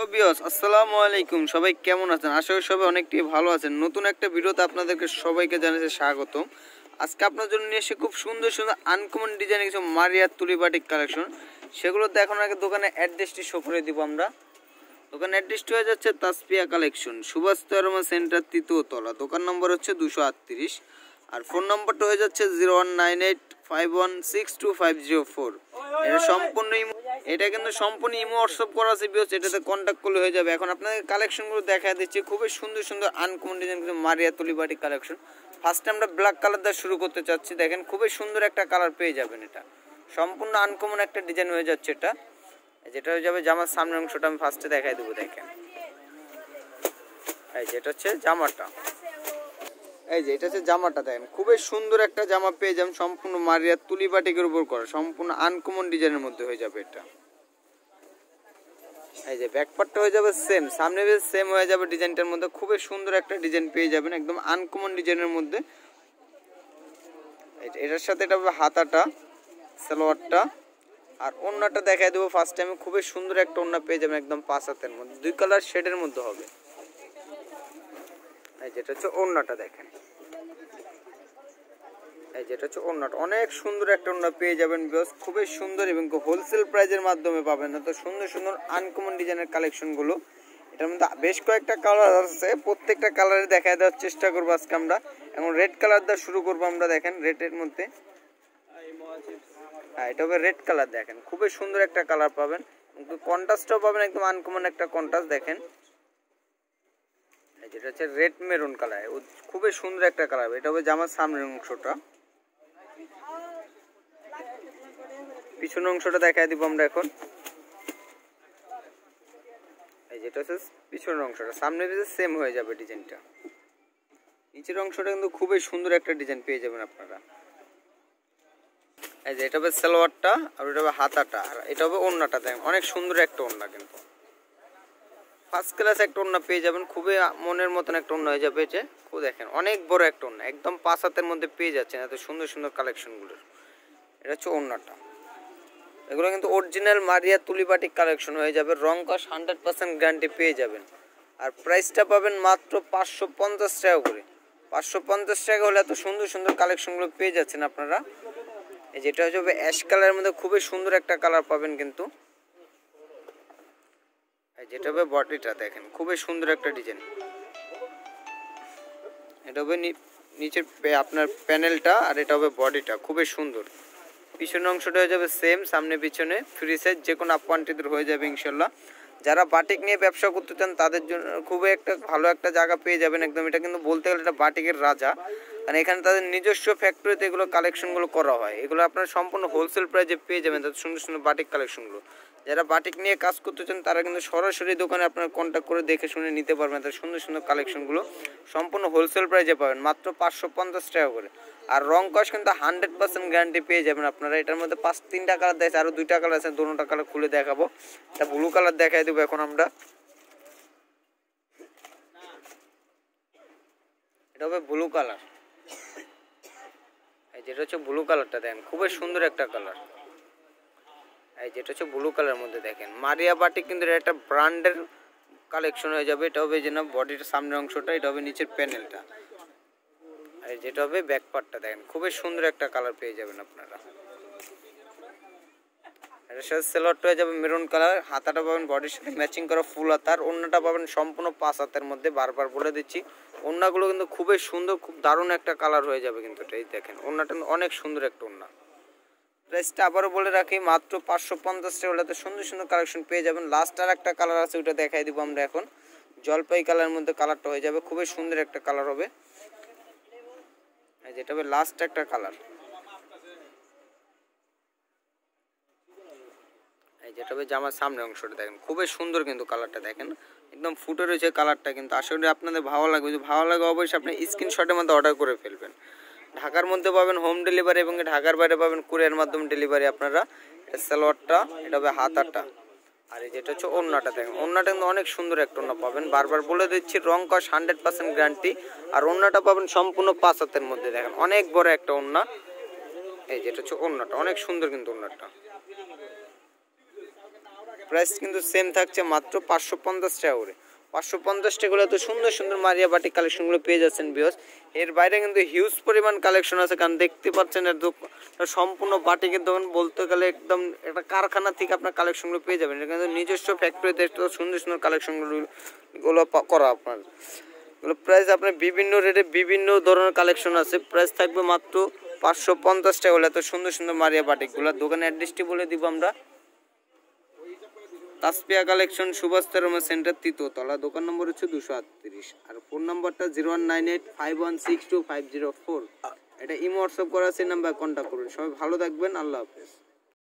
তো ভিউয়ার্স আসসালামু আলাইকুম, সবাই কেমন আছেন? আশা করি সবাই অনেকটাই ভালো আছেন। নতুন একটা ভিডিওতে আপনাদেরকে সবাইকে জানাচ্ছি স্বাগতম। আজকে আপনার জন্য নিয়ে এসে খুব সুন্দর সুন্দর আনকমন ডিজাইনের কিছু মারিয়ার তুলি বাটিক কালেকশন, সেগুলো দেখানোর আগে দোকানের অ্যাড্রেসটি শো করে দিব আমরা। দোকানের অ্যাড্রেসটি হয়ে যাচ্ছে তাসপিয়া কালেকশন, সুভাষ তরমা সেন্টার, তৃতীয় তলা। দোকান নম্বর হচ্ছে 238, আর ফোন নম্বরটা হয়ে যাচ্ছে 019851625504। এটা সম্পূর্ণ এটা কিন্তু সম্পূর্ণ ইমো হোয়াটসঅ্যাপ করা আছে ভিউয়ার্স, এটাতে কন্ট্যাক্ট করলে হয়ে যাবে। এখন আপনাদের কালেকশনগুলো দেখা দিচ্ছি, খুবই সুন্দর সুন্দর আনকমন ডিজাইন কিছু মারিয়া তুলি বাটিক কালেকশন। ফার্স্টে আমরা ব্ল্যাক কালার দিয়ে শুরু করতে চাচ্ছি। দেখেন খুবই সুন্দর একটা কালার পেয়ে যাবেন, এটা সম্পূর্ণ আনকমন একটা ডিজাইন হয়ে যাচ্ছে। এটা যেটা হয়ে যাবে জামার সামনের অংশটা আমি ফার্স্টে দেখাই দেবো। দেখেন এই যেটা হচ্ছে জামাটা, এই যে এটা হচ্ছে জামাটা। দেখেন খুবই সুন্দর একটা জামা পেয়ে যাবেন, সম্পূর্ণ মারিয়ার তুলি বাটিকের উপর করা, সম্পূর্ণ আনকমন ডিজাইনের মধ্যে হয়ে যাবে এটা। এই যে ব্যাকপার্টটা হয়ে যাবে সেম, সামনে বেশ সেম হয়ে যাবে ডিজাইনটার মধ্যে। খুবই সুন্দর একটা ডিজাইন পেয়ে যাবেন, একদম আনকমন ডিজাইনের মধ্যে। এটার সাথে এটা হবে হাতাটা, সালোয়ারটা, আর ওড়নাটা দেখাই দেবো ফার্স্ট টাইমে। খুবই সুন্দর একটা ওড়না পেয়ে যাবেন, একদম 5 হাতের মধ্যে, 2 কালার শেডের মধ্যে হবে। এই যেটা হচ্ছে ওড়নাটা, দেখেন এই যেটা হচ্ছে ওড়নাটা, অনেক সুন্দর একটা ওড়না পেয়ে যাবেন ভিউয়ার্স, খুবই সুন্দর এবং হোলসেল প্রাইজের মাধ্যমে পাবেন। তো সুন্দর সুন্দর আনকমন ডিজাইনের কালেকশনগুলো, এটার মধ্যে বেশ কয়েকটা কালার আছে, প্রত্যেকটা কালারে দেখায় দেওয়ার চেষ্টা করবো আজকে আমরা। এখন রেড কালার দিয়ে শুরু করবো আমরা। দেখেন রেডের মধ্যে, হ্যাঁ এটা হবে রেড কালার। দেখেন খুবই সুন্দর একটা কালার পাবেন, কন্ট্রাস্টও পাবেন, একদম আনকমন একটা কন্ট্রাস্ট। দেখেন যেটা হচ্ছে রেড মেরুন কালার, খুবই সুন্দর একটা কালার। এটা হবে জামার সামনের অংশটা, পিছনের অংশটা দেখাই দিব আমরা এখন। এই যেটা হচ্ছে পিছনের অংশটা, সামনে পিছনে সেম হয়ে যাবে ডিজাইনটা। নিচের অংশটা কিন্তু খুবই সুন্দর একটা ডিজাইন পেয়ে যাবেন আপনারা। এই যে এটা হবে সালোয়ারটা, আর এটা হবে হাতাটা, আর এটা হবে ওড়নাটা। দেখেন অনেক সুন্দর একটা ওড়না, কিন্তু ফার্স্ট ক্লাস একটা ওড়না পেয়ে যাবেন, খুবই মনের মতন একটা ওড়না হয়ে যাবে। যে দেখেন অনেক বড় একটা ওড়না, একদম 5 হাতের মধ্যে পেয়ে যাচ্ছেন এত সুন্দর সুন্দর কালেকশনগুলো। এটা হচ্ছে ওড়নাটা। এগুলো কিন্তু অরিজিনাল মারিয়া তুলি বাটিক কালেকশন হয়ে যাবে, রং কস 100% গ্যারান্টি পেয়ে যাবেন। আর প্রাইসটা পাবেন মাত্র 550 টাকা করে। 550 টাকা হলে এত সুন্দর সুন্দর কালেকশনগুলো পেয়ে যাচ্ছেন আপনারা। এই যেটা হচ্ছে অ্যাশ কালারের মধ্যে খুবই সুন্দর একটা কালার পাবেন কিন্তু। যেটা হবে বডিটা, দেখেন খুবই সুন্দর একটা ডিজাইন। এটা হবে নিচের আপনার প্যানেলটা, আর এটা হবে বডিটা, খুবই সুন্দর। পিছনের অংশটা হয়ে যাবে সেম, সামনে পিছনে ফ্রি সাইজ, যে কোনো আপ কোয়ান্টিটির হয়ে যাবে ইনশাল্লাহ। যারা বাটিক নিয়ে ব্যবসা করতে চান তাদের জন্য খুবই একটা ভালো একটা জায়গা পেয়ে যাবেন একদম। এটা কিন্তু বলতে গেলে এটা বাটিকের রাজা, কারণ এখানে তাদের নিজস্ব ফ্যাক্টরিতে এগুলো কালেকশনগুলো করা হয়। এগুলো আপনার সম্পূর্ণ হোলসেল প্রাইসে পেয়ে যাবেন, তাদের সুন্দর সুন্দর বাটিক কালেকশনগুলো। যারা বাটিক নিয়ে কাজ করতে চান তারা কিন্তু সরাসরি দোকানে আপনারা কন্ট্যাক্ট করে দেখে শুনে নিতে পারবেন। তাদের সুন্দর সুন্দর কালেকশনগুলো সম্পূর্ণ হোলসেল প্রাইসে পাবেন, মাত্র 550 টাকা করে। আর রং কস কিন্তু 100% গ্যারান্টি পেয়ে যাবেন আপনারা। এটার মধ্যে 3টা কালার দেয়, আরও 2টা কালার আছে, দুটোটা কালার খুলে দেখাবো। এটা ব্লু কালার দেখাই দেবো এখন আমরা। এটা হবে ব্লু কালার, এই যেটা হচ্ছে ব্লু কালারটা। দেখেন খুবই সুন্দর একটা কালার। এই যেটা হচ্ছে ব্লু কালারের মধ্যে, দেখেন মারিয়া বাটিক কিন্তু এটা একটা ব্র্যান্ডের কালেকশন হয়ে যাবে। এটা হবে যে না বডির সামনের অংশটা, এটা হবে নিচের প্যানেলটা, আর যেটা হবে ব্যাক পার্টটা। দেখেন খুবই সুন্দর একটা কালার পেয়ে যাবেন আপনারা। এটার সাথে সালোয়ারটা হয়ে যাবে মেরুন কালার, হাতাটা পাবেন বডির সাথে ম্যাচিং করা ফুল হাতার, ওড়নাটা পাবেন সম্পূর্ণ 5 হাতের মধ্যে। বারবার বলে দিচ্ছি ওড়নাগুলো কিন্তু খুবই সুন্দর, খুব দারুণ একটা কালার হয়ে যাবে কিন্তু। এই দেখেন ওড়নাটা অনেক সুন্দর একটা ওড়না। প্রাইসটা আবারও বলে রাখি, মাত্র 550 টাকা হলে তো সুন্দর সুন্দর কালেকশন পেয়ে যাবেন। লাস্ট আর একটা কালার আছে, ওইটা দেখাই দিব আমরা এখন। জলপাই কালারের মধ্যে কালারটা হয়ে যাবে, খুবই সুন্দর একটা কালার হবে। যেটা হবে লাস্ট একটা কালার, যেটা হবে জামার সামনের অংশটা। দেখেন খুবই সুন্দর কিন্তু কালারটা, দেখেন একদম ফুটে রয়েছে কালারটা, কিন্তু আসলে আপনাদের ভালো লাগবে। যদি ভালো লাগে অবশ্যই আপনি স্ক্রিনশটের মধ্যে অর্ডার করে ফেলবেন। ঢাকার মধ্যে পাবেন হোম ডেলিভারি, এবং ঢাকার বাইরে পাবেন কুরিয়ার মাধ্যমে ডেলিভারি আপনারা। এটা সালোয়ারটা, এটা হবে হাতাটা, আর এই যেটা হচ্ছে ওড়নাটা। দেখেন ওড়নাটা কিন্তু অনেক সুন্দর একটা ওড়না পাবেন, বারবার বলে দিচ্ছি রং কস 100% গ্যারান্টি। আর ওড়নাটা পাবেন সম্পূর্ণ 5 হাতের মধ্যে। দেখেন অনেক বড় একটা ওড়না। এই যেটা হচ্ছে ওড়নাটা, অনেক সুন্দর কিন্তু ওড়নাটা। প্রাইস কিন্তু সেম থাকছে মাত্র 550 টাকা করে। 550 টাকাগুলো তো সুন্দর সুন্দর মারিয়া বাটিক কালেকশনগুলো পেয়ে যাচ্ছেন ভিউয়ার্স। এর বাইরে কিন্তু হিউজ পরিমাণ কালেকশন আছে, কারণ দেখতে পাচ্ছেন এর সম্পূর্ণ বাটিকের দোকান বলতে গেলে একদম একটা কারখানা থেকে আপনার কালেকশনগুলো পেয়ে যাবেন। এটা কিন্তু নিজস্ব ফ্যাক্টরিতে সুন্দর সুন্দর কালেকশনগুলো করা আপনার। প্রাইস আপনার বিভিন্ন রেটে বিভিন্ন ধরনের কালেকশন আছে। প্রাইস থাকবে মাত্র 550 টাকা হলে এত সুন্দর সুন্দর মারিয়া বাটিকগুলো। দোকানের অ্যাড্রেসটি বলে দিব আমরা, তাসপিয়া কালেকশন, সুভাষ তেরোমা সেন্টার, তৃতীয়তলা, দোকান নম্বর হচ্ছে 238, আর ফোন নাম্বারটা 0198516250 এটা ইমো হোয়াটসঅ্যাপ করা আছে, নাম্বার কন্ট্যাক্ট করুন। সবাই ভালো থাকবেন, আল্লাহ হাফেজ।